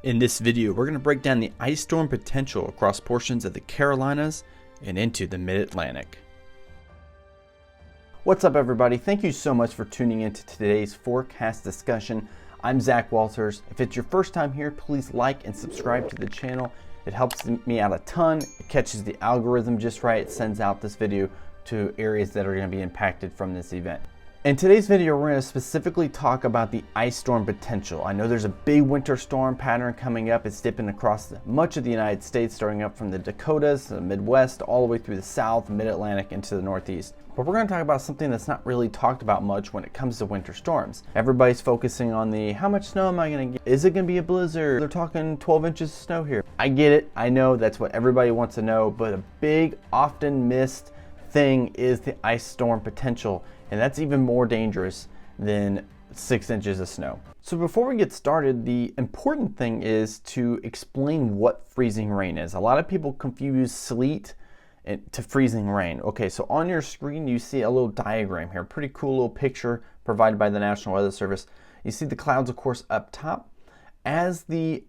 In this video, we're going to break down the ice storm potential across portions of the Carolinas and into the Mid-Atlantic. What's up, everybody? Thank you so much for tuning into today's forecast discussion. I'm Zach Walters. If it's your first time here, please like and subscribe to the channel. It helps me out a ton. It catches the algorithm just right. It sends out this video to areas that are going to be impacted from this event. In today's video, we're going to specifically talk about the ice storm potential. I know there's a big winter storm pattern coming up. It's dipping across much of the United States, starting up from the Dakotas, the Midwest, all the way through the South, Mid-Atlantic, into the Northeast. But we're going to talk about something that's not really talked about much when it comes to winter storms. Everybody's focusing on the how much snow am I going to get? Is it going to be a blizzard? They're talking 12 inches of snow here. I get it. I know that's what everybody wants to know, but a big, often missed thing is the ice storm potential. And that's even more dangerous than 6 inches of snow. So before we get started, the important thing is to explain what freezing rain is. A lot of people confuse sleet to freezing rain. Okay, so on your screen you see a little diagram here, pretty cool little picture provided by the National Weather Service. You see the clouds, of course, up top. As the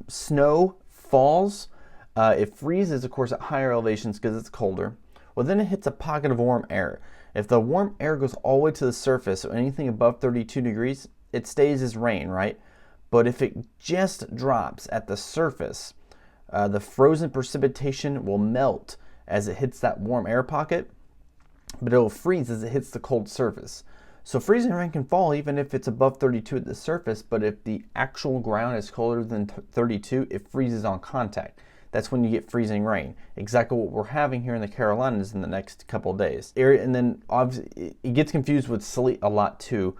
snow falls, it freezes, of course, at higher elevations because it's colder. Well, then it hits a pocket of warm air. If the warm air goes all the way to the surface, so anything above 32 degrees, it stays as rain, right? But if it just drops at the surface, the frozen precipitation will melt as it hits that warm air pocket, but it will freeze as it hits the cold surface. So freezing rain can fall even if it's above 32 at the surface, but if the actual ground is colder than 32, it freezes on contact. That's when you get freezing rain. Exactly what we're having here in the Carolinas in the next couple of days. And then obviously it gets confused with sleet a lot too.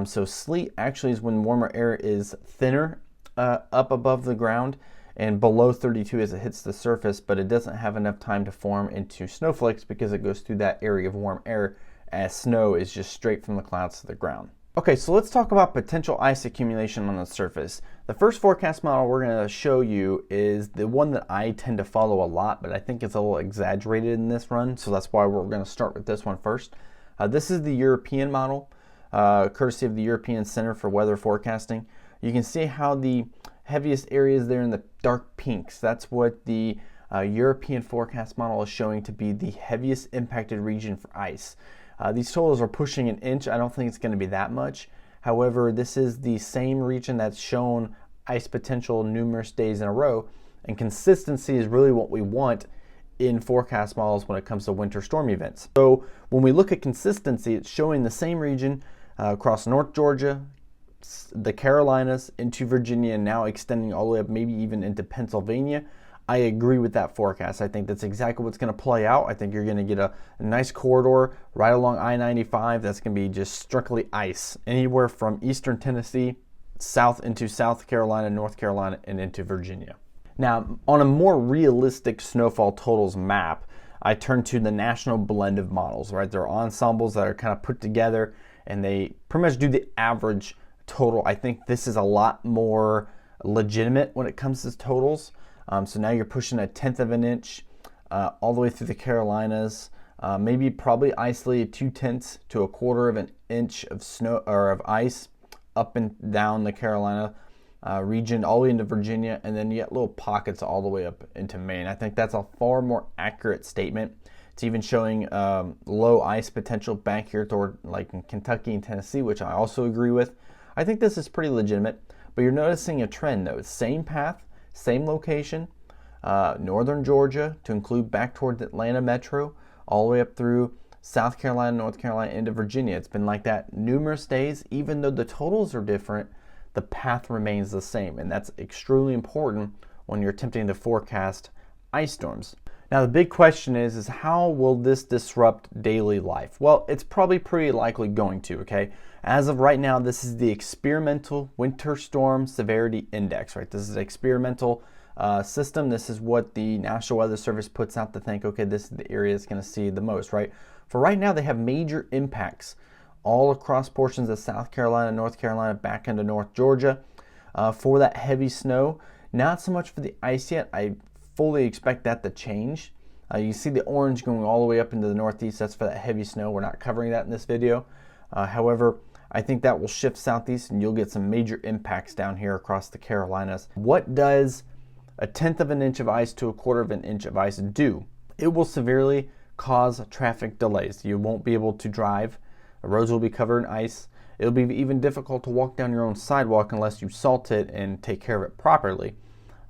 So sleet actually is when warmer air is thinner up above the ground and below 32 as it hits the surface, but it doesn't have enough time to form into snowflakes because it goes through that area of warm air, as snow is just straight from the clouds to the ground. Okay, so let's talk about potential ice accumulation on the surface. The first forecast model we're going to show you is the one that I tend to follow a lot, but I think it's a little exaggerated in this run, so that's why we're going to start with this one first. This is the European model, courtesy of the European Center for Weather Forecasting. You can see how the heaviest areas there in the dark pinks, that's what the European forecast model is showing to be the heaviest impacted region for ice. These totals are pushing an inch. I don't think it's going to be that much. However, this is the same region that's shown ice potential numerous days in a row, and consistency is really what we want in forecast models when it comes to winter storm events. So when we look at consistency, it's showing the same region across North Georgia, the Carolinas, into Virginia, and now extending all the way up maybe even into Pennsylvania. I agree with that forecast. I think that's exactly what's going to play out. I think you're going to get a nice corridor right along I-95 that's going to be just strictly ice, anywhere from eastern Tennessee south into South Carolina, North Carolina, and into Virginia. Now, on a more realistic snowfall totals map, I turn to the national blend of models, right? They're ensembles that are kind of put together, and they pretty much do the average total. I think this is a lot more legitimate when it comes to totals. So now you're pushing 1/10 of an inch all the way through the Carolinas, maybe probably isolated 2/10 to 1/4 of an inch of snow or of ice up and down the Carolina region, all the way into Virginia, and then you get little pockets all the way up into Maine. I think that's a far more accurate statement. It's even showing low ice potential back here toward like in Kentucky and Tennessee, which I also agree with. I think this is pretty legitimate, but you're noticing a trend though. It's same path, same location, northern Georgia to include back toward the Atlanta metro, all the way up through South Carolina, North Carolina, into Virginia. It's been like that numerous days. Even though the totals are different, the path remains the same, and that's extremely important when you're attempting to forecast ice storms. Now the big question is how will this disrupt daily life? Well, it's probably pretty likely going to, okay? As of right now, this is the experimental winter storm severity index, right? This is an experimental system. This is what the National Weather Service puts out to think, okay, this is the area that's going to see the most, right? For right now, they have major impacts all across portions of South Carolina, North Carolina, back into North Georgia for that heavy snow. Not so much for the ice yet. I fully expect that to change. You see the orange going all the way up into the Northeast. That's for that heavy snow. We're not covering that in this video. However, I think that will shift southeast and you'll get some major impacts down here across the Carolinas. What does a 1/10 of an inch of ice to a 1/4 of an inch of ice do? It will severely cause traffic delays. You won't be able to drive. The roads will be covered in ice. It'll be even difficult to walk down your own sidewalk unless you salt it and take care of it properly.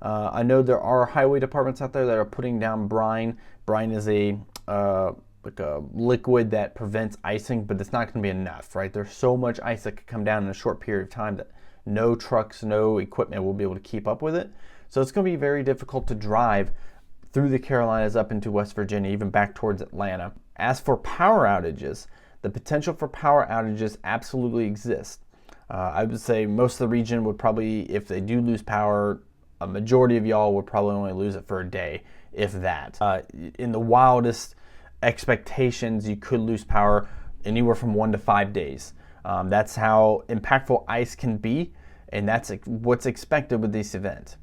I know there are highway departments out there that are putting down brine. Brine is like a liquid that prevents icing, but it's not going to be enough, right? There's so much ice that could come down in a short period of time that no trucks, no equipment will be able to keep up with it. So it's going to be very difficult to drive through the Carolinas up into West Virginia, even back towards Atlanta. As for power outages, the potential for power outages absolutely exists. I would say most of the region would probably, if they do lose power, a majority of y'all would probably only lose it for a day, if that. In the wildest expectations, you could lose power anywhere from 1 to 5 days. That's how impactful ice can be, and that's what's expected with this event.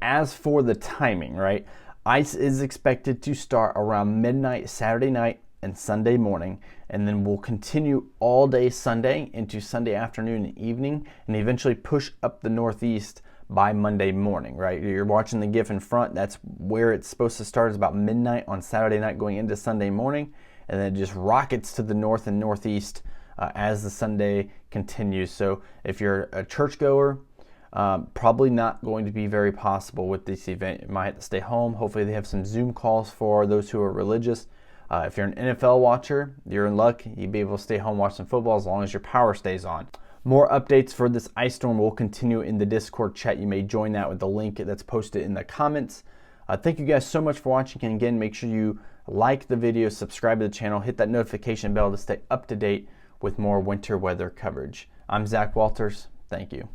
As for the timing, right? Ice is expected to start around midnight Saturday night and Sunday morning, and then will continue all day Sunday into Sunday afternoon and evening, and eventually push up the northeast by Monday morning, right? You're watching the GIF in front. That's where it's supposed to start, is about midnight on Saturday night going into Sunday morning, and then it just rockets to the north and northeast as the Sunday continues. So if you're a churchgoer, probably not going to be very possible with this event. You might have to stay home. Hopefully they have some Zoom calls for those who are religious. If you're an NFL watcher, you're in luck. You'll be able to stay home, watch some football as long as your power stays on. More updates for this ice storm will continue in the Discord chat. You may join that with the link that's posted in the comments. Thank you guys so much for watching. And again, make sure you like the video, subscribe to the channel, hit that notification bell to stay up to date with more winter weather coverage. I'm Zach Walters. Thank you.